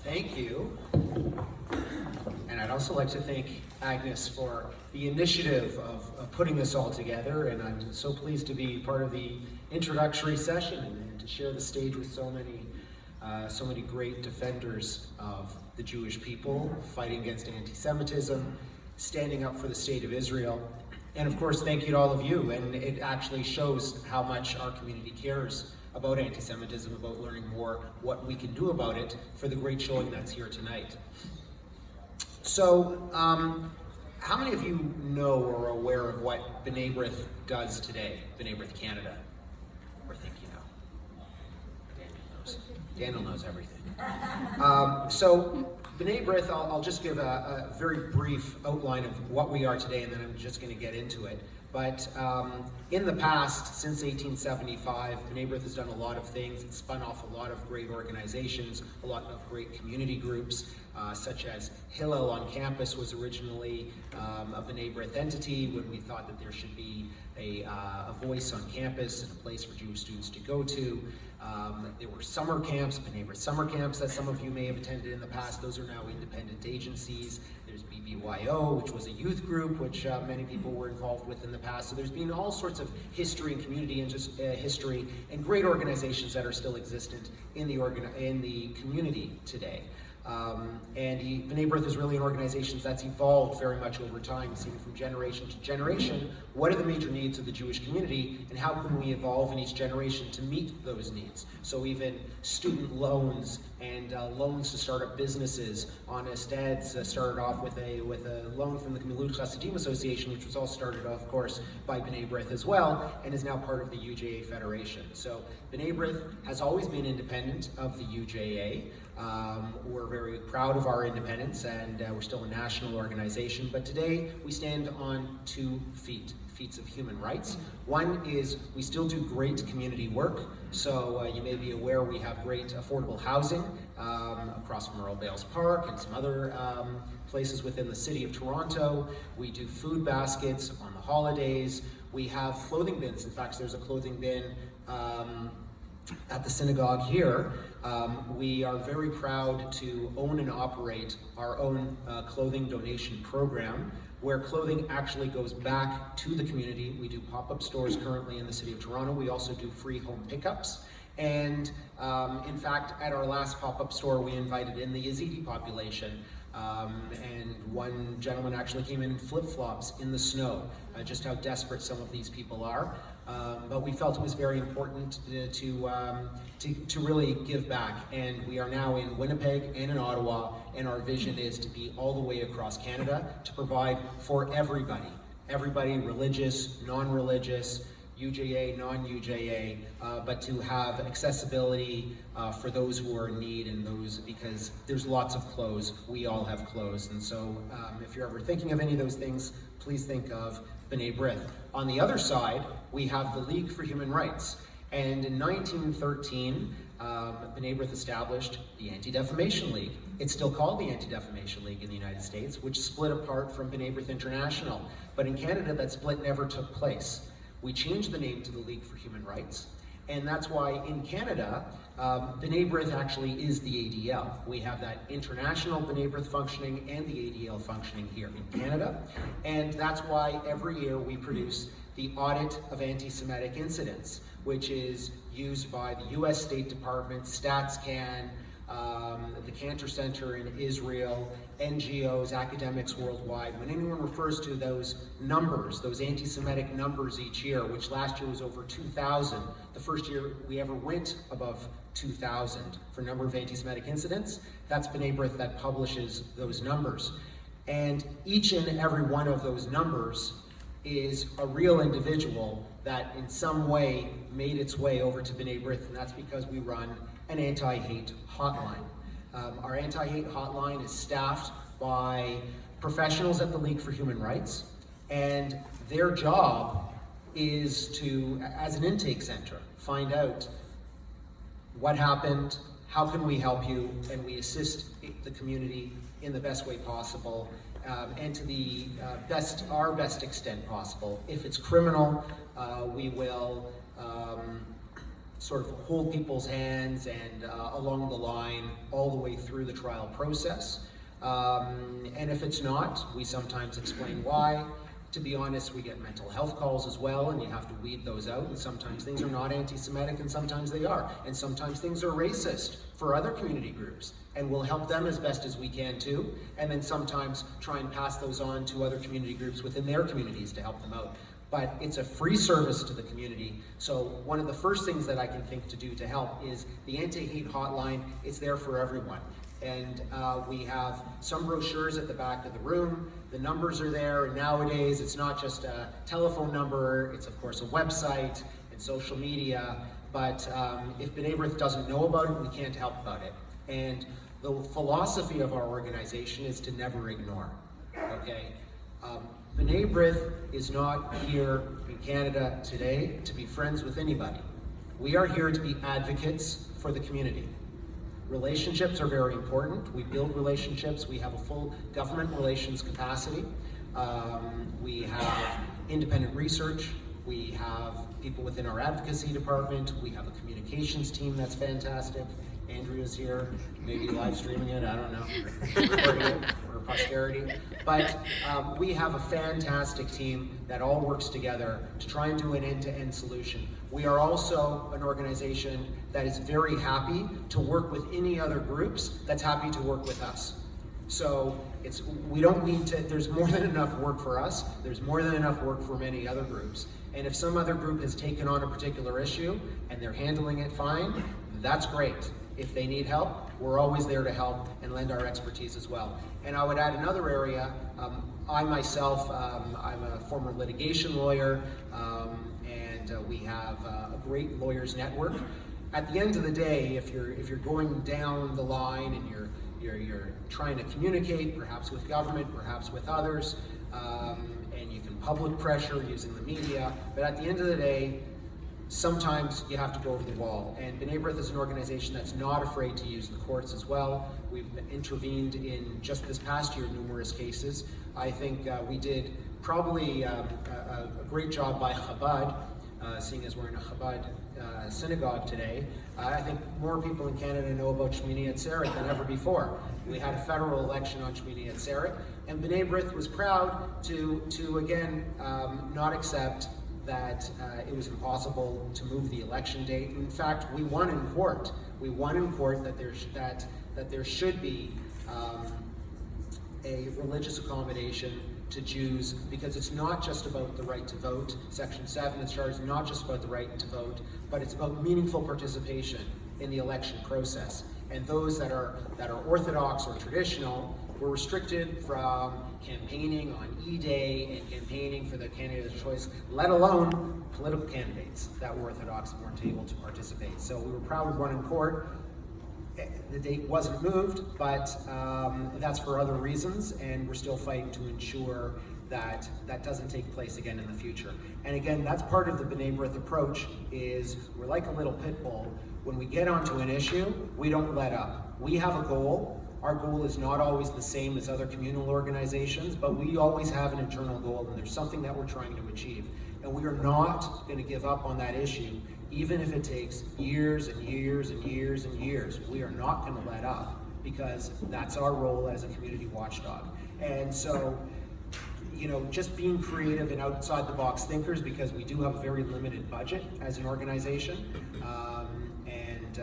Thank you. And I'd also like to thank Agnes for the initiative of putting this all together, and I'm so pleased to be part of the introductory session and to share the stage with so many great defenders of the Jewish people, fighting against anti-Semitism, standing up for the state of Israel. And of course, thank you to all of you, and it actually shows how much our community cares about anti-Semitism, about learning more what we can do about it for the great showing that's here tonight. So, how many of you know or are aware of what B'nai Brith does today, B'nai Brith Canada? Or think you know? Daniel knows. Daniel knows everything. So, B'nai Brith, I'll just give a very brief outline of what we are today, and then I'm just going to get into it. But in the past, since 1875, B'nai Brith has done a lot of things. It's spun off a lot of great organizations, a lot of great community groups, such as Hillel on campus was originally a B'nai Brith entity when we thought that there should be a voice on campus and a place for Jewish students to go to. There were summer camps, B'nai Brith summer camps that some of you may have attended in the past. Those are now independent agencies. There's BBYO, which was a youth group, which many people were involved with in the past. So there's been all sorts of history and community and just history and great organizations that are still existent in the community today. And B'nai Brith is really an organization that's evolved very much over time, seen from generation to generation. What are the major needs of the Jewish community, and how can we evolve in each generation to meet those needs? So even student loans and loans to start up businesses. Honest Eds started off with a loan from the Gemilut Hasidim Association, which was all started off, of course, by B'nai Brith as well, and is now part of the UJA Federation. So B'nai Brith has always been independent of the UJA. We're very proud of our independence, and we're still a national organization, but today we stand on 2 feet of human rights. One is we still do great community work, so you may be aware we have great affordable housing across from Earl Bales Park and some other places within the city of Toronto. We do food baskets on the holidays. We have clothing bins. In fact, there's a clothing bin at the synagogue here. We are very proud to own and operate our own clothing donation program, where clothing actually goes back to the community. We do pop-up stores currently in the city of Toronto. We also do free home pickups. And in fact, at our last pop-up store, we invited in the Yazidi population. And one gentleman actually came in flip-flops in the snow, just how desperate some of these people are. But we felt it was very important to really give back. And we are now in Winnipeg and in Ottawa, and our vision is to be all the way across Canada to provide for everybody, religious, non-religious, UJA, non-UJA, but to have accessibility for those who are in need, and those, because there's lots of clothes, we all have clothes, and so if you're ever thinking of any of those things, please think of B'nai Brith. On the other side, we have the League for Human Rights, and in 1913, B'nai Brith established the Anti-Defamation League. It's still called the Anti-Defamation League in the United States, which split apart from B'nai Brith International, but in Canada that split never took place. We changed the name to the League for Human Rights, and that's why in Canada, B'nai Brith actually is the ADL. We have that international B'nai Brith functioning and the ADL functioning here in Canada, and that's why every year we produce the Audit of Anti-Semitic Incidents, which is used by the US State Department, StatsCan, the Cantor Center in Israel, NGOs, academics worldwide. When anyone refers to those numbers, those anti-Semitic numbers each year, which last year was over 2,000, the first year we ever went above 2,000 for number of anti-Semitic incidents, that's B'nai Brith that publishes those numbers. And each and every one of those numbers is a real individual that in some way made its way over to B'nai Brith, and that's because we run an anti-hate hotline. Our anti-hate hotline is staffed by professionals at the League for Human Rights, and their job is to, as an intake center, find out what happened, how can we help you, and we assist the community in the best way possible, and to the our best extent possible. If it's criminal, we will sort of hold people's hands and along the line all the way through the trial process. And if it's not, we sometimes explain why. To be honest, we get mental health calls as well, and you have to weed those out, and sometimes things are not anti-Semitic and sometimes they are, and sometimes things are racist for other community groups, and we'll help them as best as we can too, and then sometimes try and pass those on to other community groups within their communities to help them out. But it's a free service to the community, so one of the first things that I can think to do to help is the anti-hate hotline. It's there for everyone. And we have some brochures at the back of the room. The numbers are there, and nowadays it's not just a telephone number, it's of course a website and social media, but if B'nai Brith doesn't know about it, we can't help about it. And the philosophy of our organization is to never ignore, okay? B'nai Brith is not here in Canada today to be friends with anybody. We are here to be advocates for the community. Relationships are very important. We build relationships. We have a full government relations capacity. We have independent research. We have people within our advocacy department. We have a communications team that's fantastic. Andrea's here, maybe live streaming it, I don't know, recording it for posterity. But we have a fantastic team that all works together to try and do an end-to-end solution. We are also an organization that is very happy to work with any other groups that's happy to work with us. So we don't need to, there's more than enough work for us, there's more than enough work for many other groups. And if some other group has taken on a particular issue and they're handling it fine, that's great. If they need help, we're always there to help and lend our expertise as well. And I would add another area. I myself, I'm a former litigation lawyer, and we have a great lawyers network. At the end of the day, if you're going down the line and you're trying to communicate, perhaps with government, perhaps with others, and you can public pressure using the media, but at the end of the day, sometimes you have to go over the wall. And B'nai Brith is an organization that's not afraid to use the courts as well. We've intervened in just this past year numerous cases. I think we did probably a great job by Chabad, seeing as we're in a Chabad synagogue today. I think more people in Canada know about Shmini Atzeret than ever before. We had a federal election on Shmini Atzeret, and B'nai Brith was proud to again, not accept that it was impossible to move the election date. In fact, we won in court. We won in court that there should be a religious accommodation to Jews, because it's not just about the right to vote. Section 7 of the Charter is not just about the right to vote, but it's about meaningful participation in the election process. And those that are Orthodox or traditional were restricted from campaigning on E-Day and campaigning for the candidate of choice, let alone political candidates that were Orthodox and weren't able to participate. So we were proud we won in court. The date wasn't moved, but that's for other reasons, and we're still fighting to ensure that that doesn't take place again in the future. And again, that's part of the B'nai Brith approach, is we're like a little pit bull. When we get onto an issue, we don't let up. We have a goal. Our goal is not always the same as other communal organizations, but we always have an internal goal, and there's something that we're trying to achieve. And we are not going to give up on that issue, even if it takes years and years and years and years. We are not going to let up, because that's our role as a community watchdog. And so, you know, just being creative and outside the box thinkers, because we do have a very limited budget as an organization, and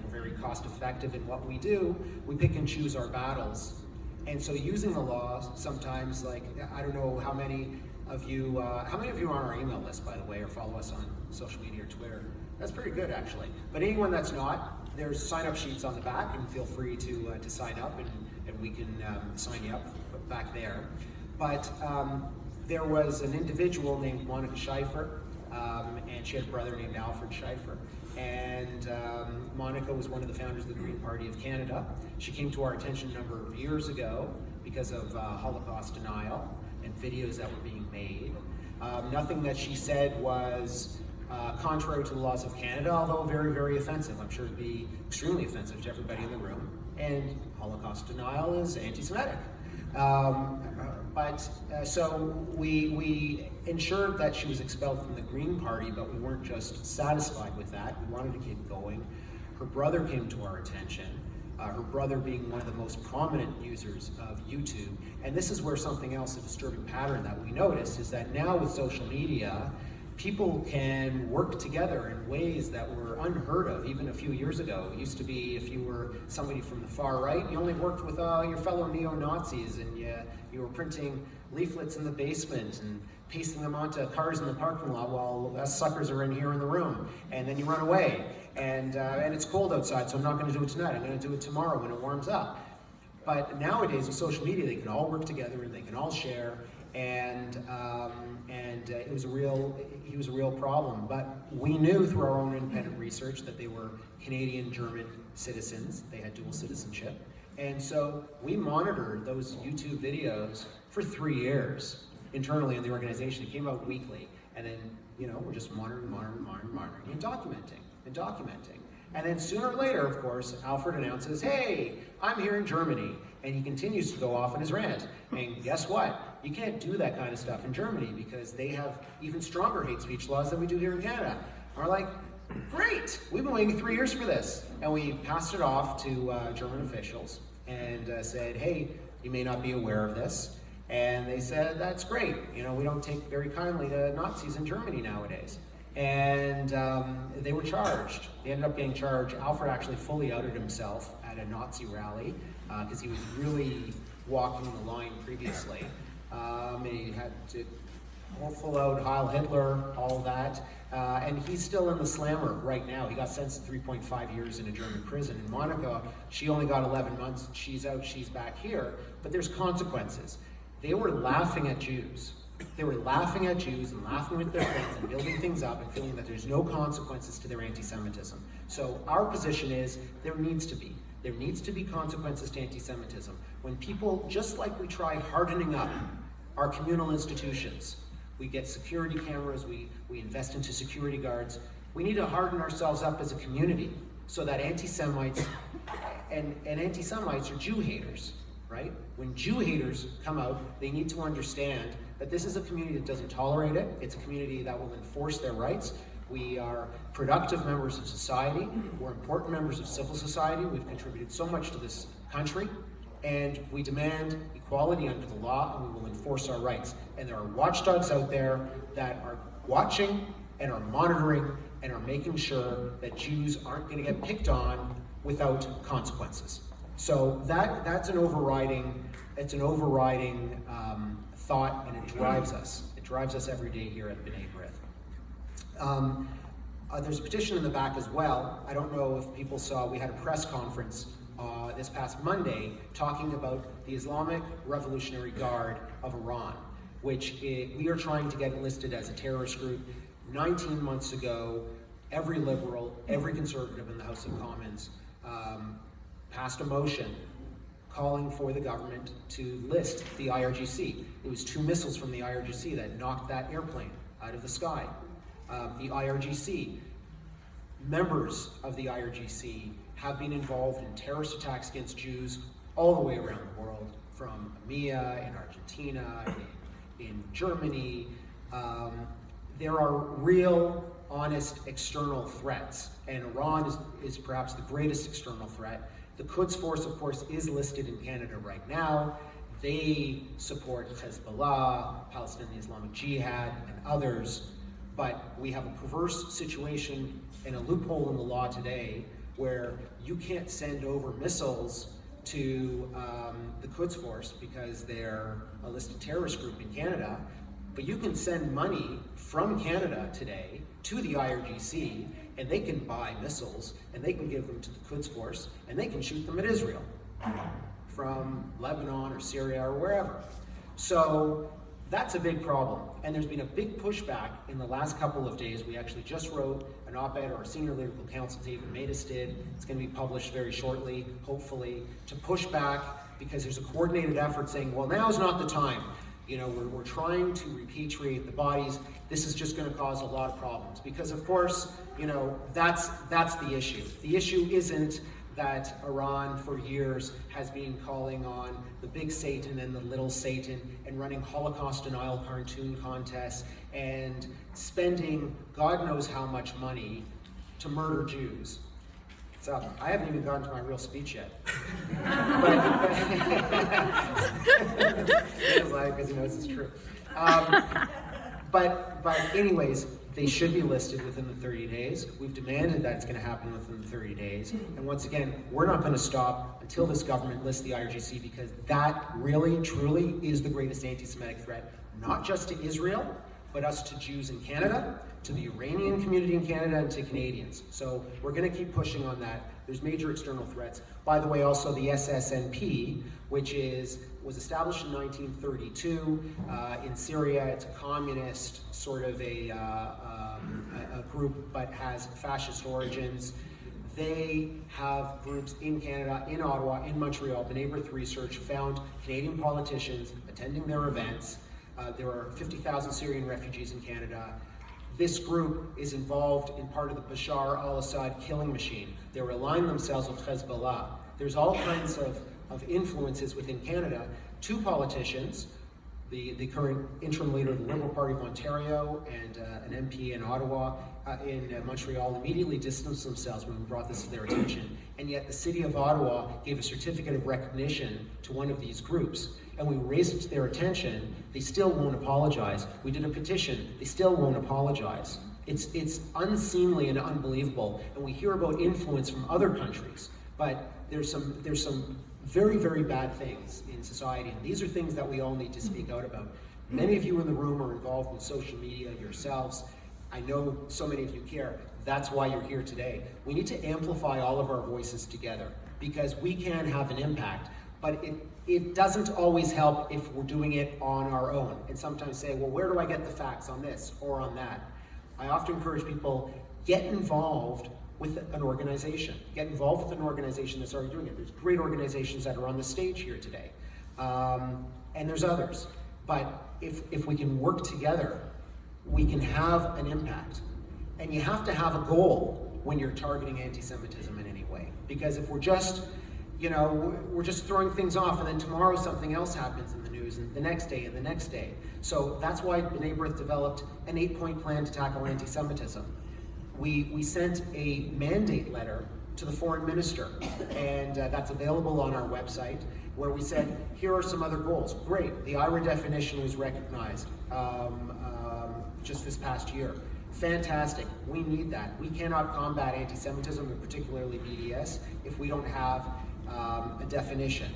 we're very cost effective in what we do. We pick and choose our battles. And so using the law sometimes, like, I don't know how many of you are on our email list, by the way, or follow us on social media or Twitter. That's pretty good, actually. But anyone that's not, there's sign-up sheets on the back, and feel free to sign up, and we can sign you up back there. But there was an individual named Monica Scheifer, and she had a brother named Alfred Scheifer. And Monica was one of the founders of the Green Party of Canada. She came to our attention a number of years ago because of Holocaust denial and videos that were being made. Nothing that she said was contrary to the laws of Canada, although very, very offensive. I'm sure it'd be extremely offensive to everybody in the room. And Holocaust denial is anti-Semitic. So we ensured that she was expelled from the Green Party, but we weren't just satisfied with that. We wanted to keep going. Her brother came to our attention, her brother being one of the most prominent users of YouTube. And this is where something else, a disturbing pattern that we noticed, is that now with social media, people can work together in ways that were unheard of even a few years ago. It used to be if you were somebody from the far right, you only worked with your fellow neo-Nazis, and you were printing leaflets in the basement and pasting them onto cars in the parking lot while us suckers are in here in the room, and then you run away. And it's cold outside, so I'm not going to do it tonight. I'm going to do it tomorrow when it warms up. But nowadays with social media, they can all work together and they can all share. And he was a real problem. But we knew through our own independent research that they were Canadian-German citizens. They had dual citizenship. And so we monitored those YouTube videos for 3 years internally in the organization. It came out weekly. And then, we're just monitoring and documenting. And then sooner or later, of course, Alfred announces, hey, I'm here in Germany. And he continues to go off on his rant. And guess what? You can't do that kind of stuff in Germany because they have even stronger hate speech laws than we do here in Canada. And we're like, great, we've been waiting 3 years for this. And we passed it off to German officials and said, hey, you may not be aware of this. And they said, that's great. We don't take very kindly to Nazis in Germany nowadays. And they were charged. They ended up getting charged. Alfred actually fully outed himself at a Nazi rally because he was really walking the line previously. And he had to full out Heil Hitler, all that. And he's still in the slammer right now. He got sentenced to 3.5 years in a German prison. In Monaco, she only got 11 months. She's out, she's back here. But there's consequences. They were laughing at Jews. They were laughing at Jews and laughing with their friends and building things up and feeling that there's no consequences to their anti-Semitism. So our position is there needs to be. There needs to be consequences to anti-Semitism. When people, just like we try hardening up our communal institutions, we get security cameras, we invest into security guards, we need to harden ourselves up as a community so that anti-Semites, and anti-Semites are Jew haters, right? When Jew haters come out, they need to understand that this is a community that doesn't tolerate it. It's a community that will enforce their rights. We are productive members of society. We're important members of civil society. We've contributed so much to this country. And we demand equality under the law, and we will enforce our rights. And there are watchdogs out there that are watching and are monitoring and are making sure that Jews aren't going to get picked on without consequences. So that's an overriding thought, and it drives us. It drives us every day here at B'nai Brith. There's a petition in the back as well. I don't know if people saw, we had a press conference this past Monday talking about the Islamic Revolutionary Guard of Iran, which we are trying to get listed as a terrorist group. 19 months ago, every liberal, every conservative in the House of Commons passed a motion calling for the government to list the IRGC. It was 2 missiles from the IRGC that knocked that airplane out of the sky. The IRGC, members of the IRGC have been involved in terrorist attacks against Jews all the way around the world, from EMEA, in Argentina, in Germany. There are real, honest external threats, and Iran is perhaps the greatest external threat. The Quds Force, of course, is listed in Canada right now. They support Hezbollah, Palestinian Islamic Jihad, and others. But we have a perverse situation and a loophole in the law today where you can't send over missiles to the Quds Force because they're a listed terrorist group in Canada, but you can send money from Canada today to the IRGC, and they can buy missiles, and they can give them to the Quds Force, and they can shoot them at Israel from Lebanon or Syria or wherever. So that's a big problem, and there's been a big pushback in the last couple of days. We actually just wrote an op-ed, or our senior legal counsel, David Matus, did. It's going to be published very shortly, hopefully, to push back, because there's a coordinated effort saying, well, now's not the time. We're trying to repatriate the bodies. This is just going to cause a lot of problems because, of course, that's the issue. The issue isn't that Iran for years has been calling on the big Satan and the little Satan and running Holocaust denial cartoon contests and spending God knows how much money to murder Jews. So I haven't even gotten to my real speech yet. Because he knows it's true. But anyways, they should be listed within the 30 days. We've demanded that it's going to happen within the 30 days. And once again, we're not going to stop until this government lists the IRGC, because that really, truly is the greatest anti-Semitic threat, not just to Israel, but us to Jews in Canada, to the Iranian community in Canada, and to Canadians. So we're going to keep pushing on that. There's major external threats. By the way, also the SSNP, which was established in 1932 in Syria. It's a communist sort of a group, but has fascist origins. They have groups in Canada, in Ottawa, in Montreal. B'nai Brith Research found Canadian politicians attending their events. There are 50,000 Syrian refugees in Canada. This group is involved in part of the Bashar al-Assad killing machine. They're aligning themselves with Hezbollah. There's all kinds of influences within Canada. Two politicians, the current interim leader of the Liberal Party of Ontario and an MP in Ottawa, in Montreal, immediately distanced themselves when we brought this to their attention. And yet the city of Ottawa gave a certificate of recognition to one of these groups. And we raised it to their attention. They still won't apologize. We did a petition. They still won't apologize. It's unseemly and unbelievable. And we hear about influence from other countries, but there's some very, very bad things in society. And these are things that we all need to speak out about. Many of you in the room are involved in social media yourselves. I know so many of you care. That's why you're here today. We need to amplify all of our voices together, because we can have an impact, but it doesn't always help if we're doing it on our own and sometimes say, well, where do I get the facts on this or on that? I often encourage people, get involved with an organization. Get involved with an organization that's already doing it. There's great organizations that are on the stage here today, and there's others. But if we can work together, we can have an impact. And you have to have a goal when you're targeting anti-Semitism in any way. Because if we're just throwing things off, and then tomorrow something else happens in the news, and the next day, and the next day. So that's why B'nai Brith developed an 8-point plan to tackle anti-Semitism. We sent a mandate letter to the foreign minister, and that's available on our website, where we said, here are some other goals. Great, the IRA definition was recognized just this past year. Fantastic, we need that. We cannot combat anti-Semitism, and particularly BDS, if we don't have a definition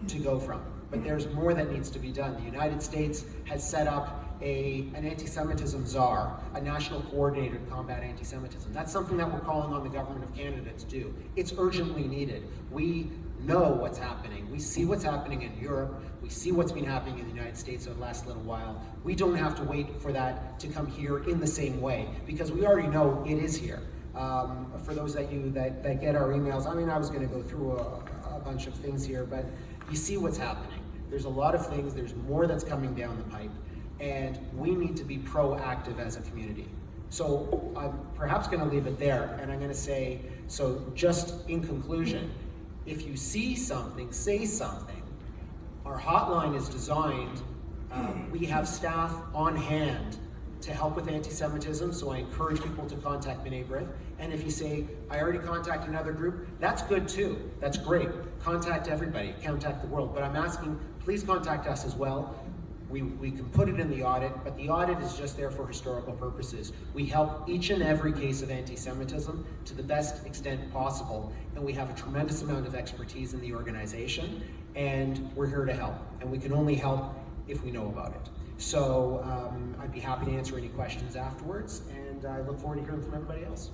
to go from. But there's more that needs to be done. The United States has set up an anti-Semitism czar, a national coordinator to combat anti-Semitism. That's something that we're calling on the government of Canada to do. It's urgently needed. We know what's happening. We see what's happening in Europe. We see what's been happening in the United States over the last little while. We don't have to wait for that to come here in the same way, because we already know it is here. For those that get our emails, I mean, I was going to go through a bunch of things here, but you see what's happening. There's a lot of things. There's more that's coming down the pipe, and we need to be proactive as a community. So I'm perhaps going to leave it there, and I'm going to say, so just in conclusion, if you see something, say something. Our hotline is designed, we have staff on hand to help with anti-Semitism, so I encourage people to contact B'nai Brith. And if you say, I already contacted another group, that's good too. That's great. Contact everybody, contact the world. But I'm asking, please contact us as well. We can put it in the audit, but the audit is just there for historical purposes. We help each and every case of anti-Semitism to the best extent possible, and we have a tremendous amount of expertise in the organization, and we're here to help. And we can only help if we know about it. So I'd be happy to answer any questions afterwards, and I look forward to hearing from everybody else.